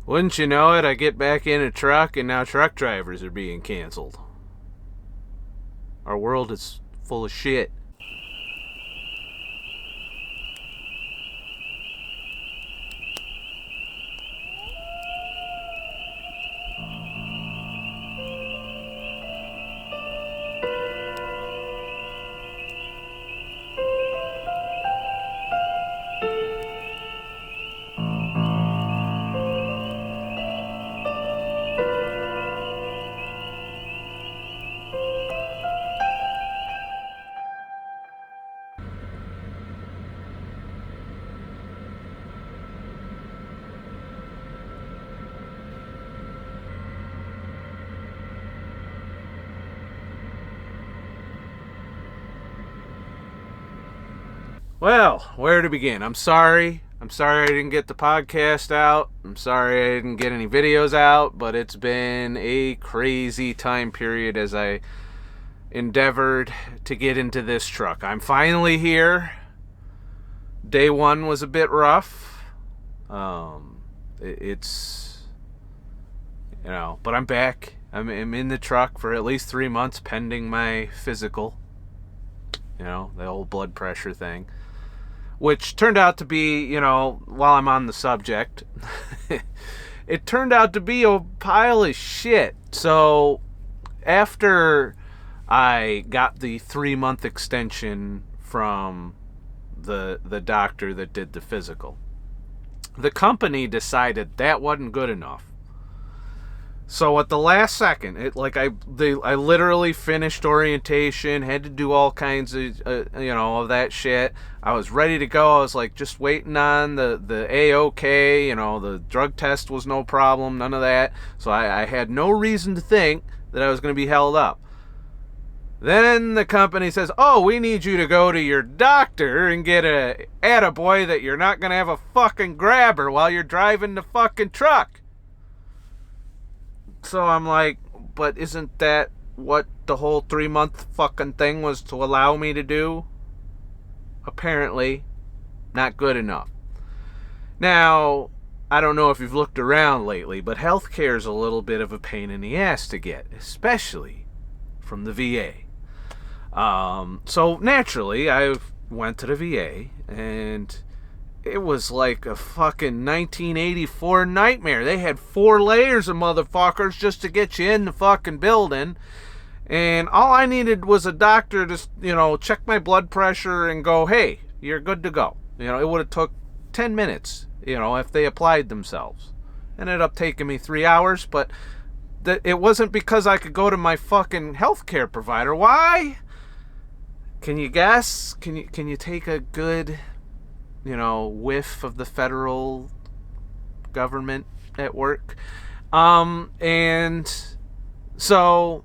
Wouldn't you know it, I get back in a truck and now truck drivers are being canceled. Our world is full of shit. Well, where to begin? I'm sorry. I'm sorry I didn't get the podcast out. I'm sorry I didn't get any videos out, but it's been a crazy time period as I endeavored to get into this truck. I'm finally here. Day one was a bit rough. It's, but I'm back. I'm in the truck for at least 3 months pending my physical. The whole blood pressure thing. Which turned out to be, while I'm on the subject, it turned out to be a pile of shit. So after I got the 3-month extension from the doctor that did the physical, the company decided that wasn't good enough. So at the last second, I literally finished orientation, had to do all kinds of of that shit. I was ready to go. I was just waiting on the A-OK. The drug test was no problem, none of that. So I had no reason to think that I was going to be held up. Then the company says, "Oh, we need you to go to your doctor and get a attaboy that you're not going to have a fucking grabber while you're driving the fucking truck." So I'm like, but isn't that what the whole 3-month fucking thing was to allow me to do? Apparently, not good enough. Now, I don't know if you've looked around lately, but healthcare is a little bit of a pain in the ass to get, especially from the VA. So naturally, I went to the VA, and it was like a fucking 1984 nightmare. They had 4 layers of motherfuckers just to get you in the fucking building. And all I needed was a doctor to, check my blood pressure and go, "Hey, you're good to go." It would have took 10 minutes, if they applied themselves. Ended up taking me 3 hours, but it wasn't because I could go to my fucking healthcare provider. Why? Can you guess? Can you take a good whiff of the federal government at work? And so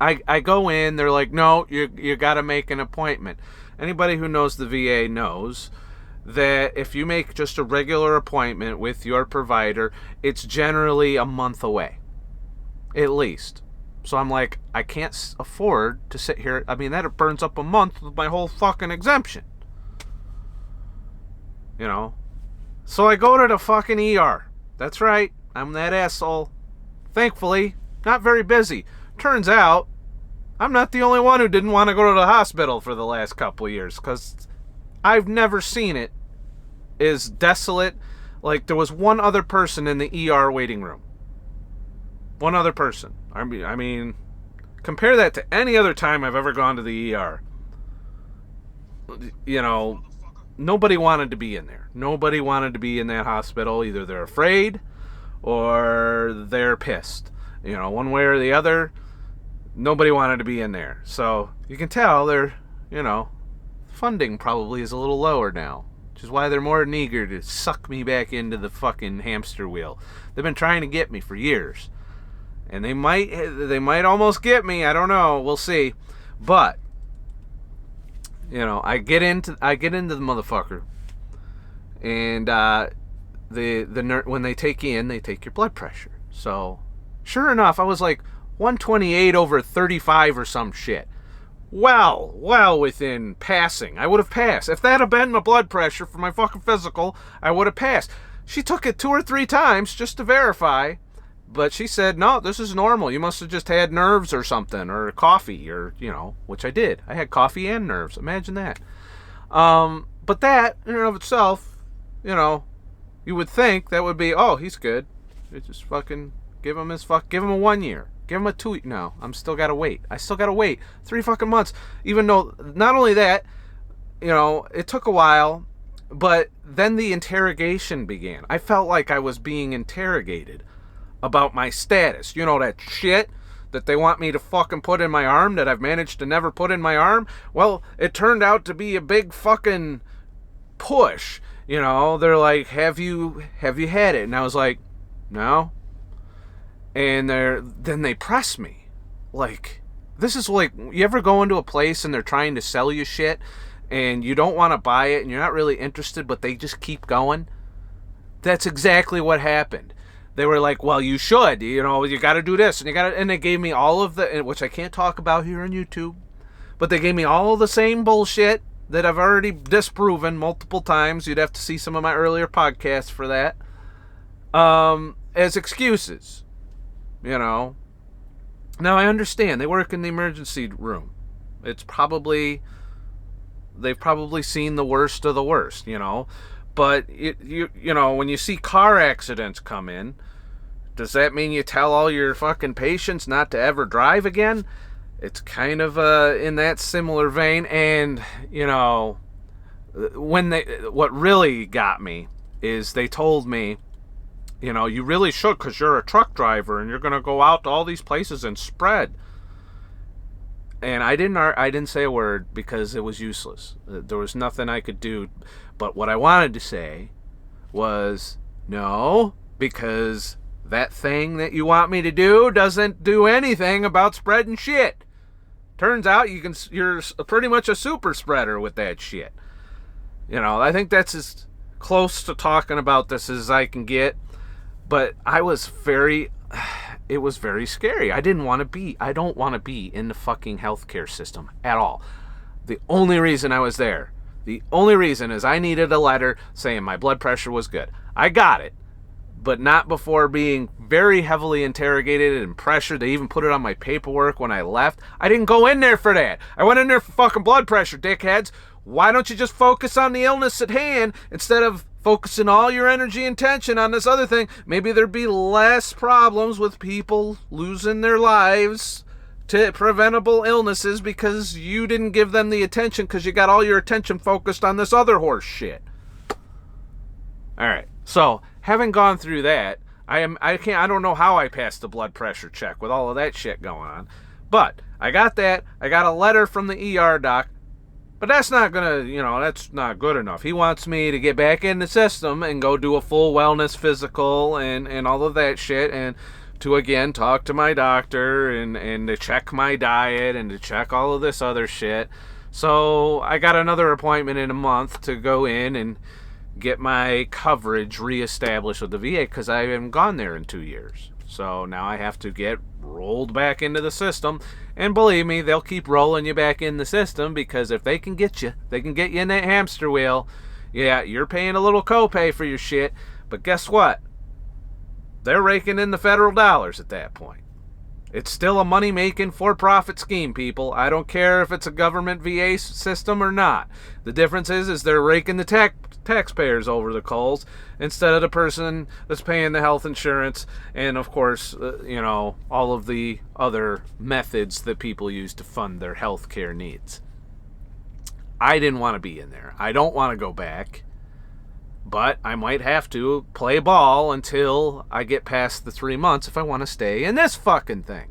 I go in, they're like, "No, you got to make an appointment." Anybody who knows the VA knows that if you make just a regular appointment with your provider, it's generally a month away, at least. So I'm like, I can't afford to sit here. I mean, that burns up a month of my whole fucking exemption. So I go to the fucking ER. That's right, I'm that asshole. Thankfully, not very busy. Turns out, I'm not the only one who didn't want to go to the hospital for the last couple of years, because I've never seen it as desolate. There was one other person in the ER waiting room. One other person. I mean, compare that to any other time I've ever gone to the ER. Nobody wanted to be in there. Nobody wanted to be in that hospital. Either they're afraid or they're pissed. One way or the other, nobody wanted to be in there. So you can tell they're, funding probably is a little lower now, which is why they're more than eager to suck me back into the fucking hamster wheel. They've been trying to get me for years. And they might almost get me. I don't know. We'll see. But I get into the motherfucker, and the when they take you in, they take your blood pressure. So, sure enough, I was like 128 over 35 or some shit. Well within passing. I would have passed. If that had been my blood pressure for my fucking physical, I would have passed. She took it 2 or 3 times just to verify, but she said, no, this is normal. You must have just had nerves or something, or coffee, or, which I did. I had coffee and nerves. Imagine that. But that, in and of itself, you would think that would be, oh, he's good. You just fucking give him a 1 year. Give him a 2. No, I still gotta wait. 3 fucking months. Even though, not only that, it took a while, but then the interrogation began. I felt like I was being interrogated about my status. That shit that they want me to fucking put in my arm that I've managed to never put in my arm? Well, it turned out to be a big fucking push. They're like, have you had it? And I was like, no. And then they press me. Like, this is like, you ever go into a place and they're trying to sell you shit and you don't want to buy it and you're not really interested, but they just keep going? That's exactly what happened. They were like, well, you should, you got to do this, and they gave me all of the, which I can't talk about here on YouTube, but they gave me all the same bullshit that I've already disproven multiple times. You'd have to see some of my earlier podcasts for that, as excuses, Now, I understand. They work in the emergency room. They've probably seen the worst of the worst, But, when you see car accidents come in, does that mean you tell all your fucking patients not to ever drive again? It's kind of in that similar vein. And, what really got me is they told me, you really should, because you're a truck driver and you're going to go out to all these places and spread. And I didn't say a word because it was useless. There was nothing I could do. But what I wanted to say was, no, because that thing that you want me to do doesn't do anything about spreading shit. Turns out you're pretty much a super spreader with that shit. I think that's as close to talking about this as I can get. But it was very scary. I don't want to be in the fucking healthcare system at all. The only reason I was there, is I needed a letter saying my blood pressure was good. I got it, but not before being very heavily interrogated and pressured. They even put it on my paperwork when I left. I didn't go in there for that. I went in there for fucking blood pressure, dickheads. Why don't you just focus on the illness at hand instead of focusing all your energy and tension on this other thing? Maybe there'd be less problems with people losing their lives to preventable illnesses because you didn't give them the attention because you got all your attention focused on this other horse shit. All right. So, having gone through that, I don't know how I passed the blood pressure check with all of that shit going on. But I got that. I got a letter from the ER doc. But that's not that's not good enough. He wants me to get back in the system and go do a full wellness physical and all of that shit, and to again talk to my doctor and to check my diet and to check all of this other shit. So I got another appointment in a month to go in and get my coverage reestablished with the VA because I haven't gone there in 2 years. So now I have to get rolled back into the system. And believe me, they'll keep rolling you back in the system because if they can get you in that hamster wheel. Yeah, you're paying a little copay for your shit. But guess what? They're raking in the federal dollars at that point. It's still a money-making, for-profit scheme, people. I don't care if it's a government VA system or not. The difference is they're raking the taxpayers over the coals instead of the person that's paying the health insurance and, of course, all of the other methods that people use to fund their health care needs. I didn't want to be in there. I don't want to go back. But I might have to play ball until I get past the 3 months if I want to stay in this fucking thing.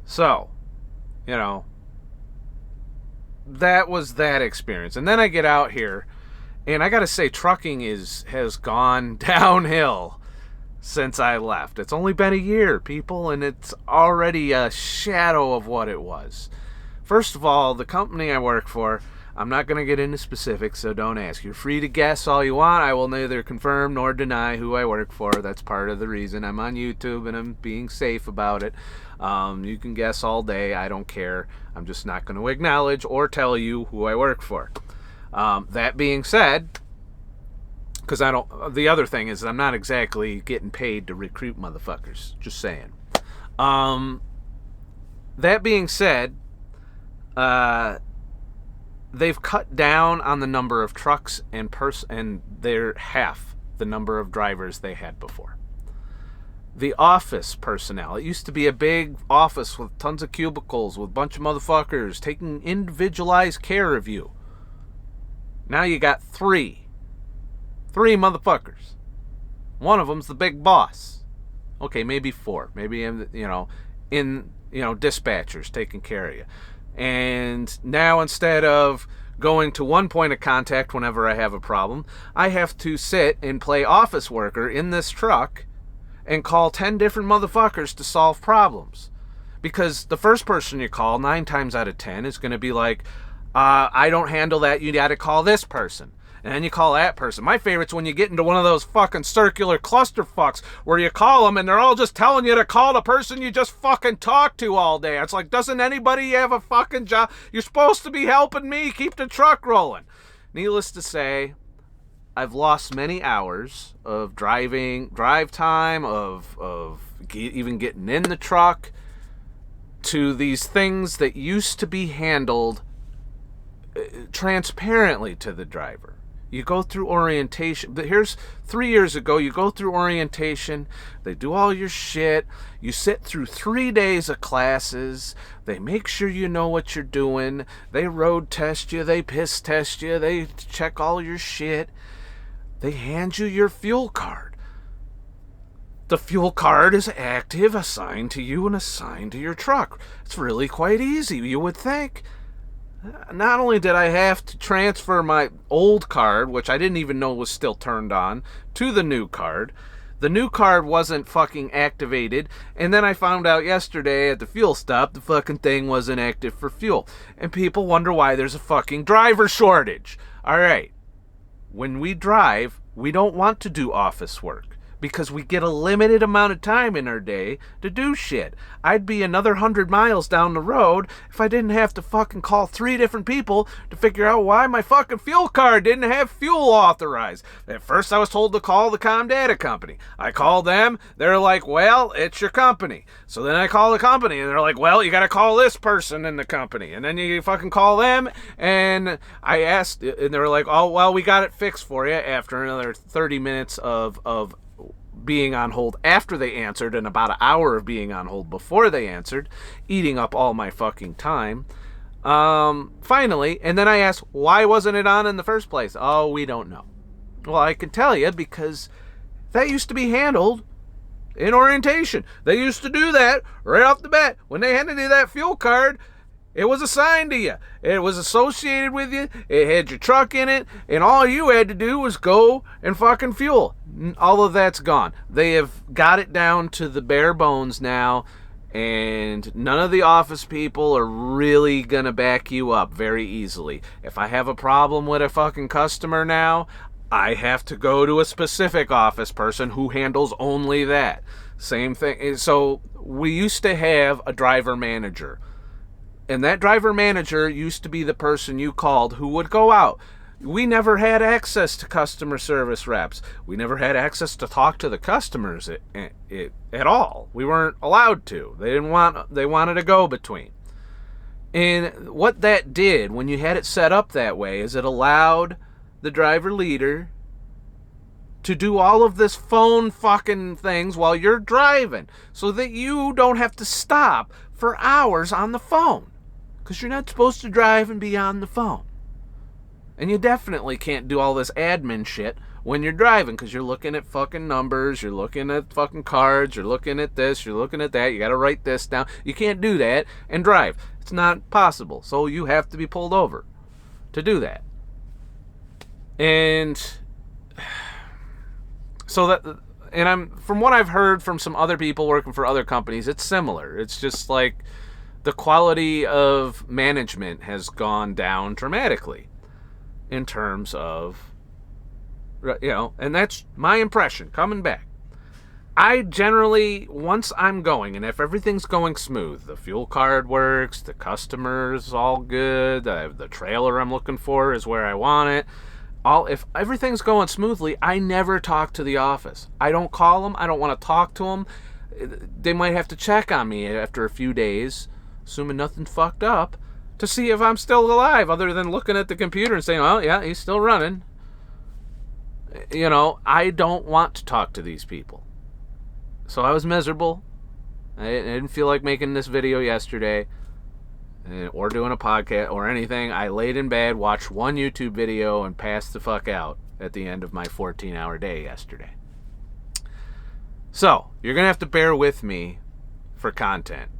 So, that was that experience. And then I get out here, and I gotta say, trucking has gone downhill since I left. It's only been a year, people, and it's already a shadow of what it was. First of all, the company I work for, I'm not going to get into specifics, so don't ask. You're free to guess all you want. I will neither confirm nor deny who I work for. That's part of the reason I'm on YouTube and I'm being safe about it. You can guess all day. I don't care. I'm just not going to acknowledge or tell you who I work for. That being said, Because the other thing is I'm not exactly getting paid to recruit motherfuckers. Just saying. That being said, they've cut down on the number of trucks and they're half the number of drivers they had before. The office personnel. It used to be a big office with tons of cubicles with a bunch of motherfuckers taking individualized care of you. Now you got three motherfuckers. One of them's the big boss. Okay, maybe four. Maybe, dispatchers taking care of you. And now instead of going to one point of contact whenever I have a problem, I have to sit and play office worker in this truck and call 10 different motherfuckers to solve problems. Because the first person you call, 9 times out of 10, is going to be like, I don't handle that, you got to call this person. And then you call that person. My favorite's when you get into one of those fucking circular clusterfucks where you call them and they're all just telling you to call the person you just fucking talked to all day. It's like, doesn't anybody have a fucking job? You're supposed to be helping me keep the truck rolling. Needless to say, I've lost many hours of drive time, of even getting in the truck, to these things that used to be handled transparently to the driver. You go through orientation. Here's 3 years ago, you go through orientation, they do all your shit, you sit through 3 days of classes, they make sure you know what you're doing, they road test you, they piss test you, they check all your shit, they hand you your fuel card. The fuel card is active, assigned to you, and assigned to your truck. It's really quite easy, you would think. Not only did I have to transfer my old card, which I didn't even know was still turned on, to the new card. The new card wasn't fucking activated, and then I found out yesterday at the fuel stop the fucking thing wasn't active for fuel. And people wonder why there's a fucking driver shortage. Alright, when we drive, we don't want to do office work, because we get a limited amount of time in our day to do shit. I'd be another 100 miles down the road if I didn't have to fucking call 3 different people to figure out why my fucking fuel card didn't have fuel authorized. At first I was told to call the Comdata company. I called them, they're like, well, it's your company. So then I call the company and they're like, well, you gotta call this person in the company. And then you fucking call them, and I asked, and they were like, oh, well, we got it fixed for you, after another 30 minutes of being on hold after they answered, and about an hour of being on hold before they answered, eating up all my fucking time. Finally, and then I asked, why wasn't it on in the first place? Oh, we don't know. Well, I can tell you, because that used to be handled in orientation. They used to do that right off the bat. When they handed you that fuel card, it was assigned to you. It was associated with you. It had your truck in it. And all you had to do was go and fucking fuel. All of that's gone. They have got it down to the bare bones now. And none of the office people are really going to back you up very easily. If I have a problem with a fucking customer now, I have to go to a specific office person who handles only that. Same thing. So we used to have a driver manager. And that driver manager used to be the person you called who would go out. We never had access to customer service reps. We never had access to talk to the customers at all. We weren't allowed to. They wanted a go-between. And what that did, when you had it set up that way, is it allowed the driver leader to do all of this phone fucking things while you're driving, so that you don't have to stop for hours on the phone. Because you're not supposed to drive and be on the phone. And you definitely can't do all this admin shit when you're driving, because you're looking at fucking numbers, you're looking at fucking cards, you're looking at this, you're looking at that, you gotta write this down. You can't do that and drive. It's not possible. So you have to be pulled over to do that. And so that, and from what I've heard from some other people working for other companies, it's similar. It's just like the quality of management has gone down dramatically in terms of, and that's my impression coming back. I generally, once I'm going, and if everything's going smooth, the fuel card works, the customer's all good, the trailer I'm looking for is where I want it, if everything's going smoothly, I never talk to the office. I don't call them. I don't want to talk to them. They might have to check on me after a few days, assuming nothing fucked up, to see if I'm still alive, other than looking at the computer and saying, well, yeah, he's still running. I don't want to talk to these people. So I was miserable. I didn't feel like making this video yesterday or doing a podcast or anything. I laid in bed, watched one YouTube video, and passed the fuck out at the end of my 14-hour day yesterday. So, you're going to have to bear with me for content.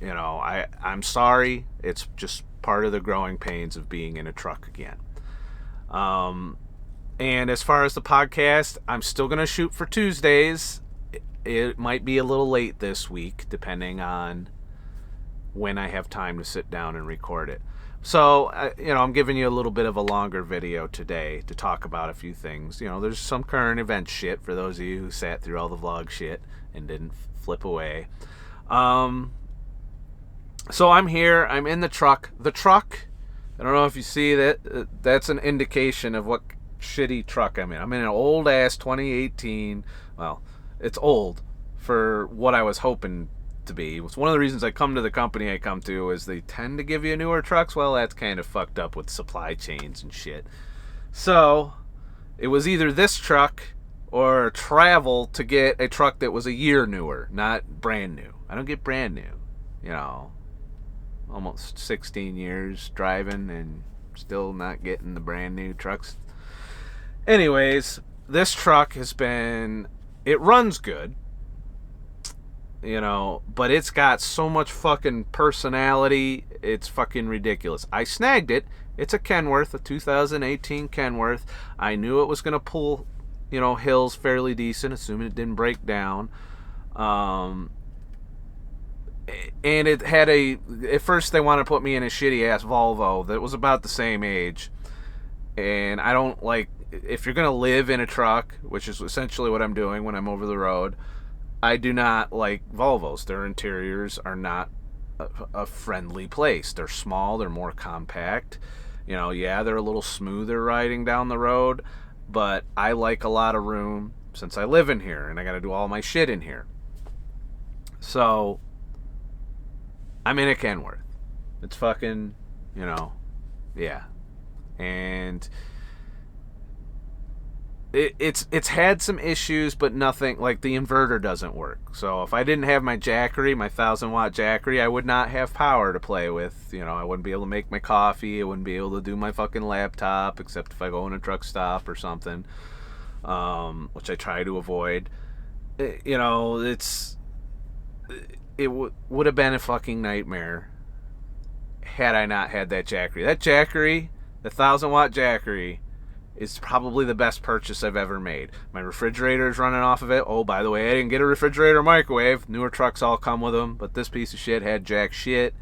I'm sorry. It's just part of the growing pains of being in a truck again. And as far as the podcast, I'm still going to shoot for Tuesdays. It might be a little late this week, depending on when I have time to sit down and record it. So, I'm giving you a little bit of a longer video today to talk about a few things. There's some current event shit for those of you who sat through all the vlog shit and didn't flip away. So I'm here. I'm in the truck. The truck, I don't know if you see that. That's an indication of what shitty truck I'm in. I'm in an old-ass 2018. Well, it's old for what I was hoping to be. It's one of the reasons I come to the company I come to is they tend to give you newer trucks. Well, that's kind of fucked up with supply chains and shit. So it was either this truck or travel to get a truck that was a year newer, not brand new. I don't get brand new. Almost 16 years driving and still not getting the brand new trucks. Anyways, this truck it runs good. But it's got so much fucking personality, it's fucking ridiculous. I snagged it. It's a Kenworth, a 2018 Kenworth. I knew it was going to pull, hills fairly decent, assuming it didn't break down. And it had at first they wanted to put me in a shitty-ass Volvo that was about the same age. And I don't like, if you're going to live in a truck, which is essentially what I'm doing when I'm over the road, I do not like Volvos. Their interiors are not a friendly place. They're small. They're more compact. Yeah, they're a little smoother riding down the road, but I like a lot of room since I live in here and I got to do all my shit in here. So I'm in a Kenworth. It's fucking, yeah. And it's had some issues, but nothing, like the inverter doesn't work. So if I didn't have my Jackery, my 1000-watt Jackery, I would not have power to play with. I wouldn't be able to make my coffee. I wouldn't be able to do my fucking laptop, except if I go in a truck stop or something, which I try to avoid. It would have been a fucking nightmare had I not had that Jackery. That Jackery, the 1000-watt Jackery, is probably the best purchase I've ever made. My refrigerator is running off of it. Oh, by the way, I didn't get a refrigerator or microwave. Newer trucks all come with them, but this piece of shit had jack shit.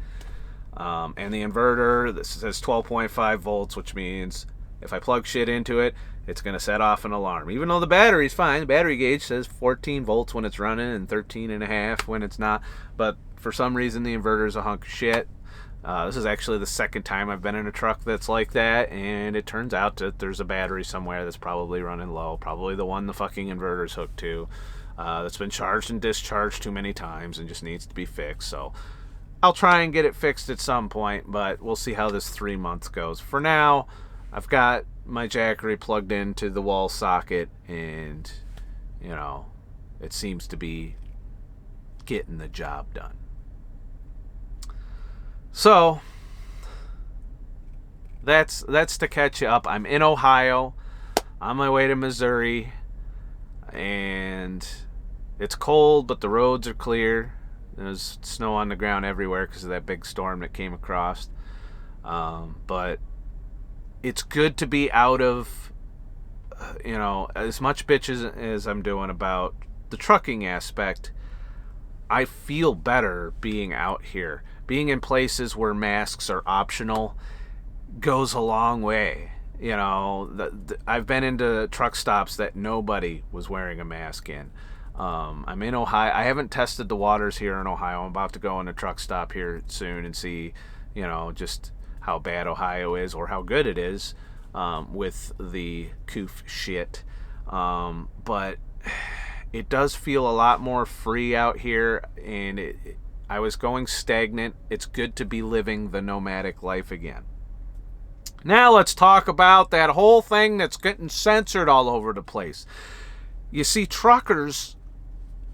And the inverter, this says 12.5 volts, which means if I plug shit into it, it's going to set off an alarm. Even though the battery's fine. The battery gauge says 14 volts when it's running and 13.5 when it's not. But for some reason, the inverter's a hunk of shit. This is actually the second time I've been in a truck that's like that, and it turns out that there's a battery somewhere that's probably running low, probably the one the fucking inverter's hooked to, that's been charged and discharged too many times and just needs to be fixed. So I'll try and get it fixed at some point, but we'll see how this 3 months goes. For now, I've got my Jackery plugged into the wall socket, and, it seems to be getting the job done. So that's to catch you up. I'm in Ohio, on my way to Missouri, and it's cold, but the roads are clear. There's snow on the ground everywhere because of that big storm that came across. But it's good to be out of, as much bitches as I'm doing about the trucking aspect. I feel better being out here. Being in places where masks are optional goes a long way. I've been into truck stops that nobody was wearing a mask in. I'm in Ohio. I haven't tested the waters here in Ohio. I'm about to go in a truck stop here soon and see, just how bad Ohio is or how good it is. with the coof shit. But it does feel a lot more free out here, and I was going stagnant. It's good to be living the nomadic life again. Now let's talk about that whole thing that's getting censored all over the place. You see, truckers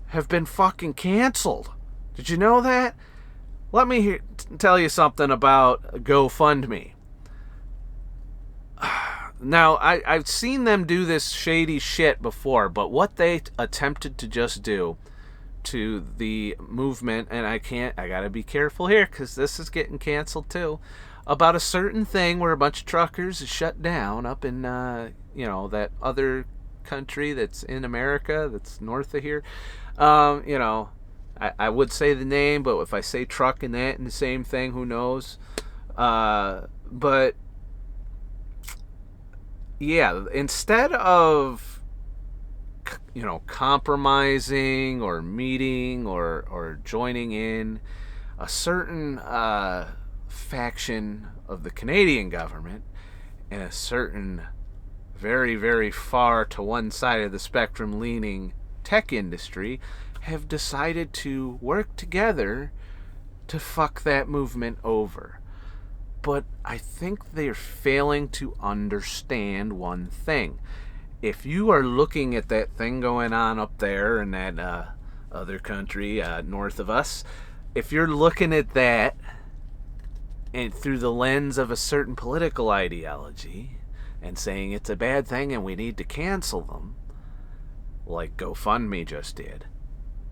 have been fucking canceled. Did you know that? Let me tell you something about GoFundMe. Now, I've seen them do this shady shit before, but what they attempted to just do to the movement, and I gotta be careful here because this is getting canceled too, about a certain thing where a bunch of truckers is shut down up in, that other country that's in America that's north of here. I would say the name, but if I say truck and that and the same thing, who knows? But yeah, instead of compromising or meeting or joining in, a certain faction of the Canadian government and a certain very, very far to one side of the spectrum leaning tech industry have decided to work together to fuck that movement over. But I think they're failing to understand one thing. If you are looking at that thing going on up there in that other country north of us, if you're looking at that and through the lens of a certain political ideology and saying it's a bad thing and we need to cancel them, like GoFundMe just did,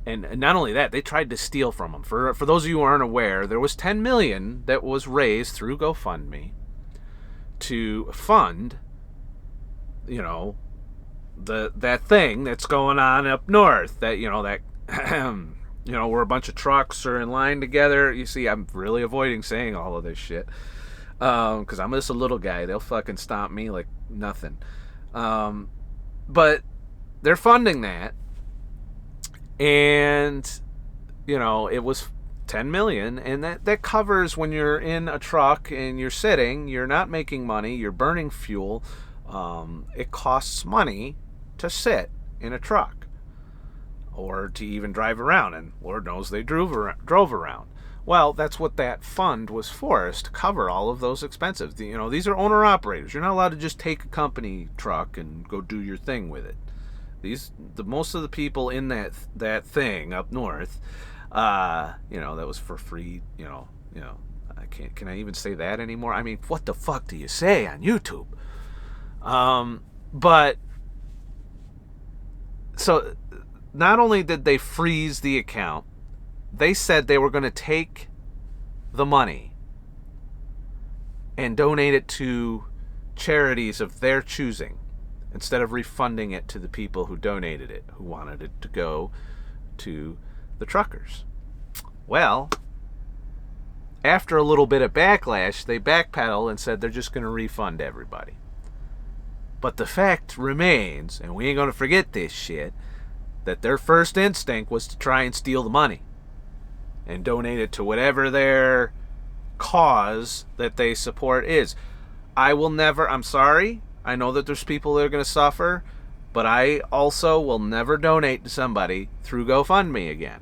and not only that, they tried to steal from them. For those of you who aren't aware, there was $10 million that was raised through GoFundMe to fund, that thing that's going on up north. That where a bunch of trucks are in line together. You see, I'm really avoiding saying all of this shit because I'm just a little guy. They'll fucking stomp me like nothing. But they're funding that. And, it was $10 million, and that covers when you're in a truck and you're sitting, you're not making money, you're burning fuel. It costs money to sit in a truck or to even drive around, and Lord knows they drove around. Well, that's what that fund was for, is to cover all of those expenses. These are owner-operators. You're not allowed to just take a company truck and go do your thing with it. Most of the people in that thing up north, that was for free. Can I even say that anymore? I mean, what the fuck do you say on YouTube? But so not only did they freeze the account, they said they were going to take the money and donate it to charities of their choosing, instead of refunding it to the people who donated it, who wanted it to go to the truckers. Well, after a little bit of backlash, they backpedaled and said they're just going to refund everybody. But the fact remains, and we ain't going to forget this shit, that their first instinct was to try and steal the money and donate it to whatever their cause that they support is. I'm sorry, I know that there's people that are going to suffer, but I also will never donate to somebody through GoFundMe again.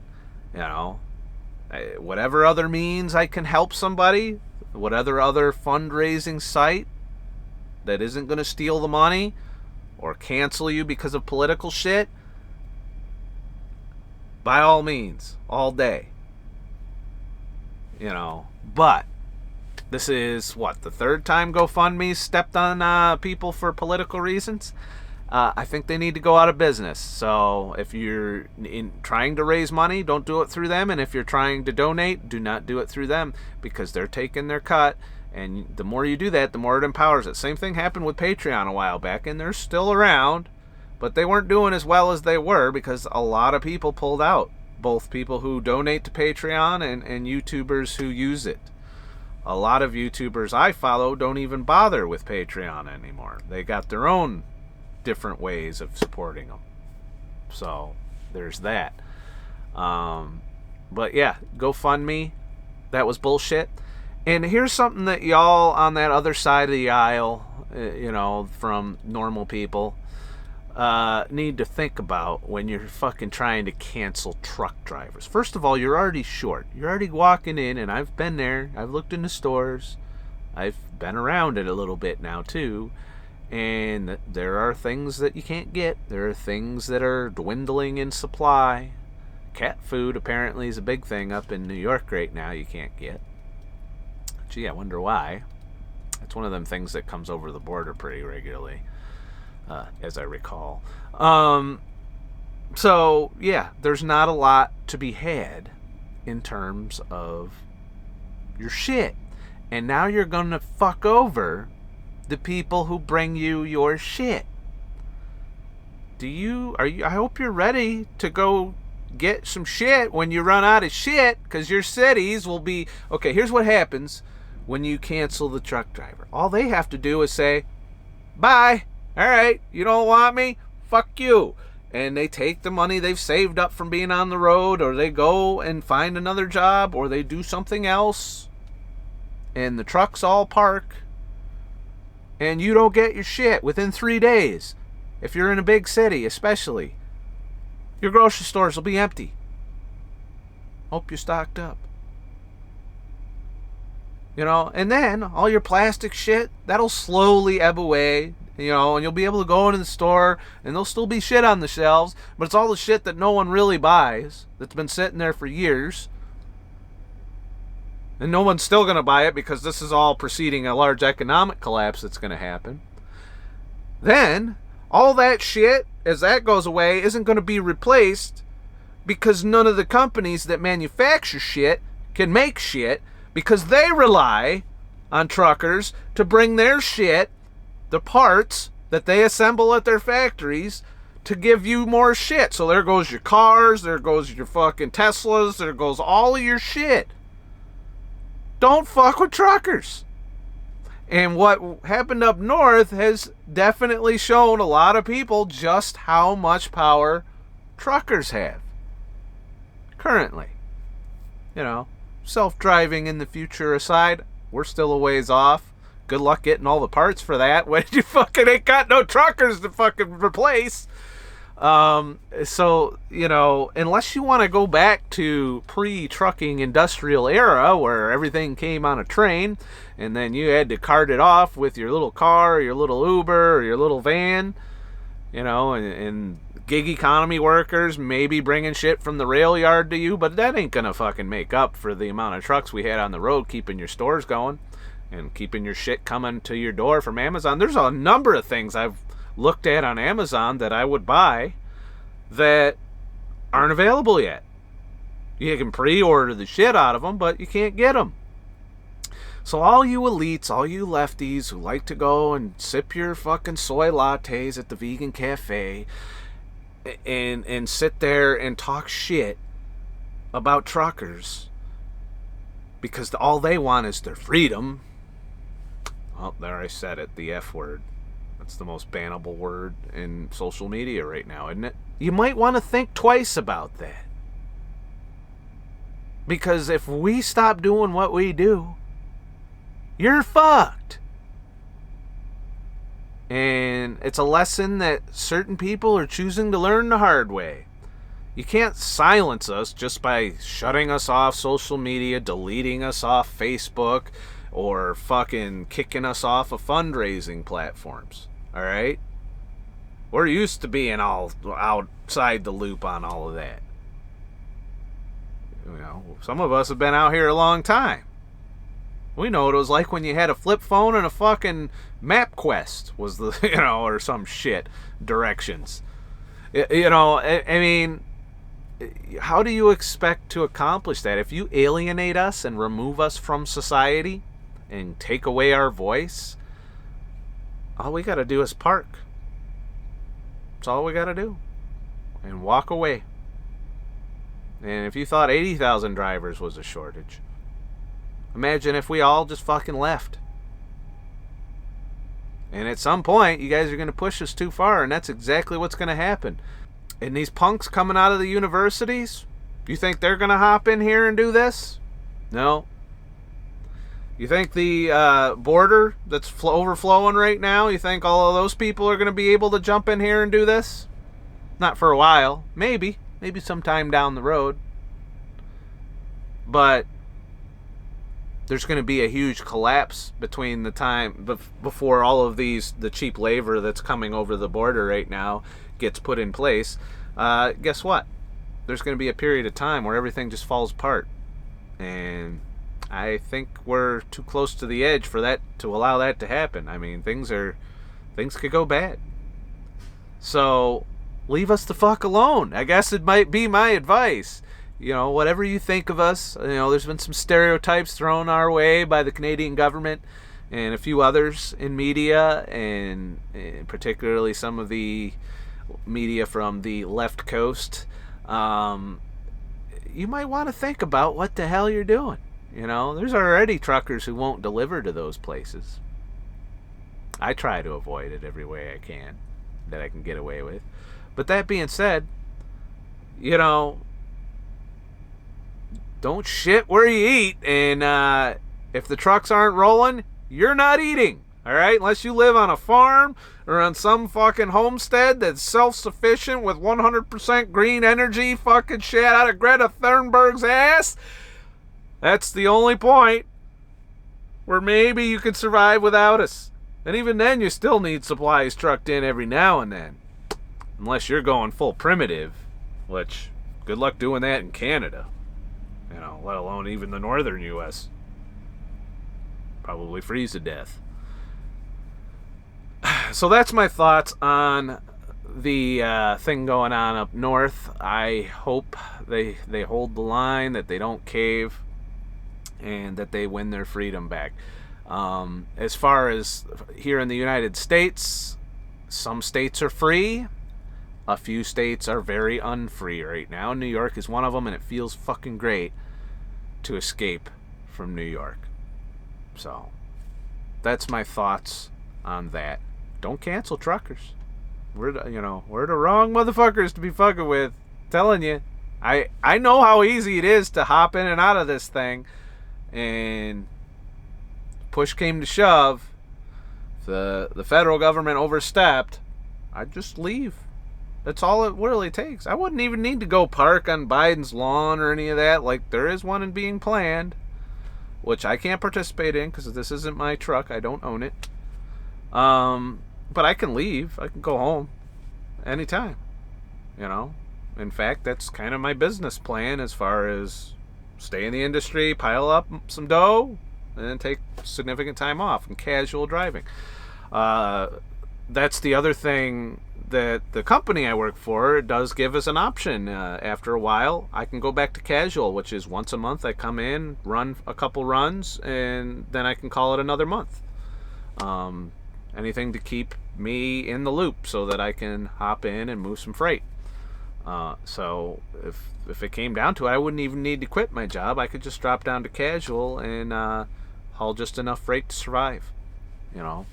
Whatever other means I can help somebody, whatever other fundraising site that isn't going to steal the money or cancel you because of political shit, by all means, all day. But this is, the third time GoFundMe stepped on people for political reasons? I think they need to go out of business. So if you're trying to raise money, don't do it through them. And if you're trying to donate, do not do it through them, because they're taking their cut. And the more you do that, the more it empowers it. Same thing happened with Patreon a while back, and they're still around, but they weren't doing as well as they were because a lot of people pulled out. Both people who donate to Patreon and YouTubers who use it. A lot of YouTubers I follow don't even bother with Patreon anymore. They got their own different ways of supporting them. So there's that. But yeah, GoFundMe, that was bullshit. And here's something that y'all on that other side of the aisle, from normal people need to think about when you're fucking trying to cancel truck drivers. First of all, you're already short. You're already walking in, and I've been there. I've looked in the stores. I've been around it a little bit now, too. And there are things that you can't get. There are things that are dwindling in supply. Cat food apparently is a big thing up in New York right now you can't get. Gee, I wonder why. It's one of them things that comes over the border pretty regularly, as I recall. So, yeah, there's not a lot to be had in terms of your shit. And now you're going to fuck over the people who bring you your shit. I hope you're ready to go get some shit when you run out of shit, because your cities will be... Okay, here's what happens when you cancel the truck driver. All they have to do is say, bye. All right, you don't want me? Fuck you. And they take the money they've saved up from being on the road, or they go and find another job, or they do something else, and the trucks all park, and you don't get your shit within 3 days. If you're in a big city, especially, your grocery stores will be empty. Hope you're stocked up. And then all your plastic shit, that'll slowly ebb away, and you'll be able to go into the store, and there'll still be shit on the shelves, but it's all the shit that no one really buys, that's been sitting there for years. And no one's still going to buy it because this is all preceding a large economic collapse that's going to happen. Then, all that shit, as that goes away, isn't going to be replaced because none of the companies that manufacture shit can make shit, because they rely on truckers to bring their shit, the parts that they assemble at their factories, to give you more shit. So there goes your cars, there goes your fucking Teslas, there goes all of your shit. Don't fuck with truckers. And what happened up north has definitely shown a lot of people just how much power truckers have currently. Self-driving in the future aside, we're still a ways off. Good luck getting all the parts for that when you fucking ain't got no truckers to fucking replace. So, unless you want to go back to pre-trucking industrial era where everything came on a train and then you had to cart it off with your little car or your little Uber or your little van, and gig economy workers maybe bringing shit from the rail yard to you, but that ain't gonna fucking make up for the amount of trucks we had on the road keeping your stores going and keeping your shit coming to your door from Amazon. There's a number of things I've looked at on Amazon that I would buy that aren't available yet. You can pre-order the shit out of them, but you can't get them. So all you elites, all you lefties who like to go and sip your fucking soy lattes at the vegan cafe and sit there and talk shit about truckers because all they want is their freedom. Oh, there I said it, the F word. That's the most bannable word in social media right now, isn't it? You might want to think twice about that. Because if we stop doing what we do, you're fucked. And it's a lesson that certain people are choosing to learn the hard way. You can't silence us just by shutting us off social media, deleting us off Facebook, or fucking kicking us off of fundraising platforms. Alright? We're used to being all outside the loop on all of that. Some of us have been out here a long time. We know what it was like when you had a flip phone and a fucking MapQuest was the, or some shit, directions. I mean, how do you expect to accomplish that? If you alienate us and remove us from society and take away our voice, all we got to do is park. That's all we got to do. And walk away. And if you thought 80,000 drivers was a shortage, imagine if we all just fucking left. And at some point, you guys are going to push us too far, and that's exactly what's going to happen. And these punks coming out of the universities, you think they're going to hop in here and do this? No. You think the border that's overflowing right now, you think all of those people are going to be able to jump in here and do this? Not for a while. Maybe sometime down the road. But there's going to be a huge collapse between the time before all of the cheap labor that's coming over the border right now gets put in place. Guess what? There's going to be a period of time where everything just falls apart. And I think we're too close to the edge for that to allow that to happen. I mean, things could go bad. So leave us the fuck alone. I guess it might be my advice. You know, whatever you think of us, you know, there's been some stereotypes thrown our way by the Canadian government and a few others in media, and particularly some of the media from the left coast. You might want to think about what the hell you're doing. You know, there's already truckers who won't deliver to those places. I try to avoid it every way I can that I can get away with. But that being said, you know, don't shit where you eat, and if the trucks aren't rolling, you're not eating, all right? Unless you live on a farm or on some fucking homestead that's self-sufficient with 100% green energy fucking shit out of Greta Thunberg's ass. That's the only point where maybe you can survive without us. And even then, you still need supplies trucked in every now and then. Unless you're going full primitive, which, good luck doing that in Canada. You know, let alone even the northern U.S. Probably freeze to death. So that's my thoughts on the thing going on up north. I hope they hold the line, that they don't cave, and that they win their freedom back. As far as here in the United States, some states are free. A few states are very unfree right now. New York is one of them, and it feels fucking great to escape from New York. So, that's my thoughts on that. Don't cancel truckers. We're the wrong motherfuckers to be fucking with. Telling you. I know how easy it is to hop in and out of this thing, and push came to shove, the federal government overstepped, I'd just leave. That's all it really takes. I wouldn't even need to go park on Biden's lawn or any of that. Like, there is one being planned, which I can't participate in because this isn't my truck. I don't own it. But I can leave. I can go home anytime. You know? In fact, that's kind of my business plan as far as stay in the industry, pile up some dough, and then take significant time off and casual driving. That's the other thing that the company I work for does give us an option. After a while, I can go back to casual, which is once a month I come in, run a couple runs, and then I can call it another month. Anything to keep me in the loop so that I can hop in and move some freight. So if it came down to it, I wouldn't even need to quit my job. I could just drop down to casual and haul just enough freight to survive. You know,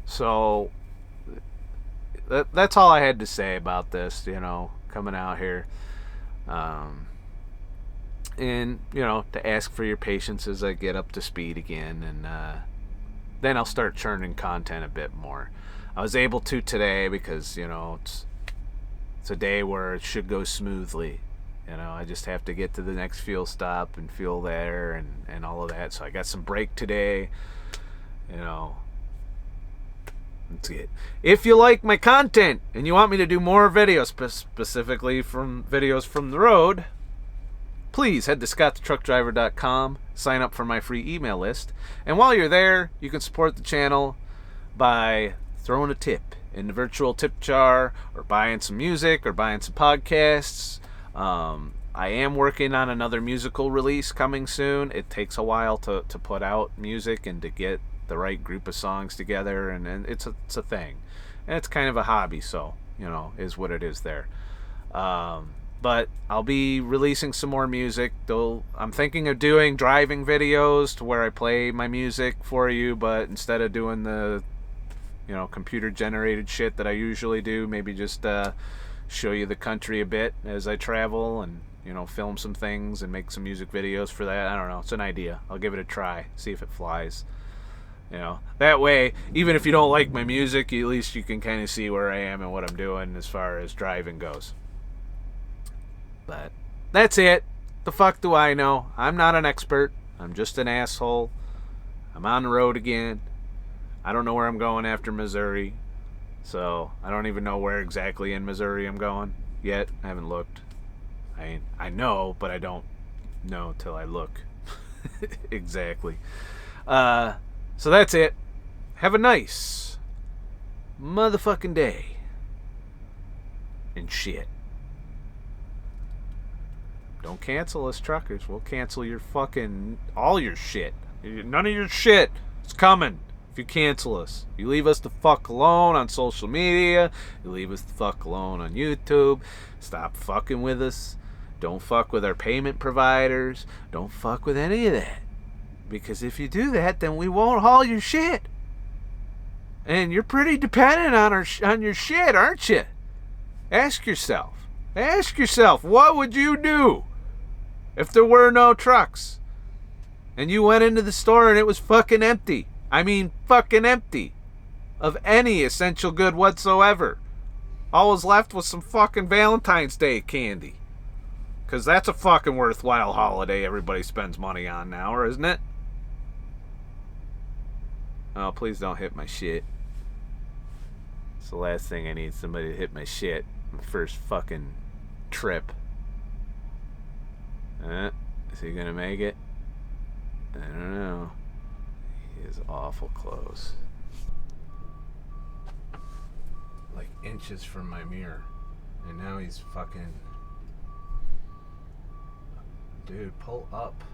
so that's all I had to say about this. You know, coming out here, and you know, to ask for your patience as I get up to speed again, and then I'll start churning content a bit more. I was able to today because, you know, it's a day where it should go smoothly. You know, I just have to get to the next fuel stop and fuel there and all of that. So I got some break today. You know, that's it. If you like my content and you want me to do more videos, specifically from videos from the road, please head to ScottTheTruckDriver.com, sign up for my free email list, and while you're there, you can support the channel by throwing a tip in the virtual tip jar, or buying some music, or buying some podcasts. I am working on another musical release coming soon. It takes a while to put out music and to get the right group of songs together, and it's a thing. And it's kind of a hobby, so, you know, is what it is there. But I'll be releasing some more music. Though I'm thinking of doing driving videos to where I play my music for you, but instead of doing the, you know, computer generated shit that I usually do, maybe just show you the country a bit as I travel, and film some things and make some music videos for that. I don't know. It's an idea. I'll give it a try. See if it flies. That way, even if you don't like my music, at least you can kind of see where I am and what I'm doing as far as driving goes. But that's it. The fuck do I know? I'm not an expert. I'm just an asshole. I'm on the road again. I don't know where I'm going after Missouri. So I don't even know where exactly in Missouri I'm going yet. I haven't looked. I know, but I don't know till I look. Exactly. So that's it. Have a nice motherfucking day. And shit. Don't cancel us truckers. We'll cancel your fucking... all your shit. None of your shit is coming if you cancel us. You leave us the fuck alone on social media. You leave us the fuck alone on YouTube. Stop fucking with us. Don't fuck with our payment providers. Don't fuck with any of that. Because if you do that, then we won't haul your shit. And you're pretty dependent on your shit, aren't you? Ask yourself, what would you do if there were no trucks? And you went into the store and it was fucking empty. I mean, fucking empty of any essential good whatsoever. All was left was some fucking Valentine's Day candy. Because that's a fucking worthwhile holiday everybody spends money on now, isn't it? Oh, please don't hit my shit. It's the last thing I need, somebody to hit my shit. My first fucking trip. Is he gonna make it? I don't know. He is awful close. Like inches from my mirror. And now he's fucking... Dude, pull up.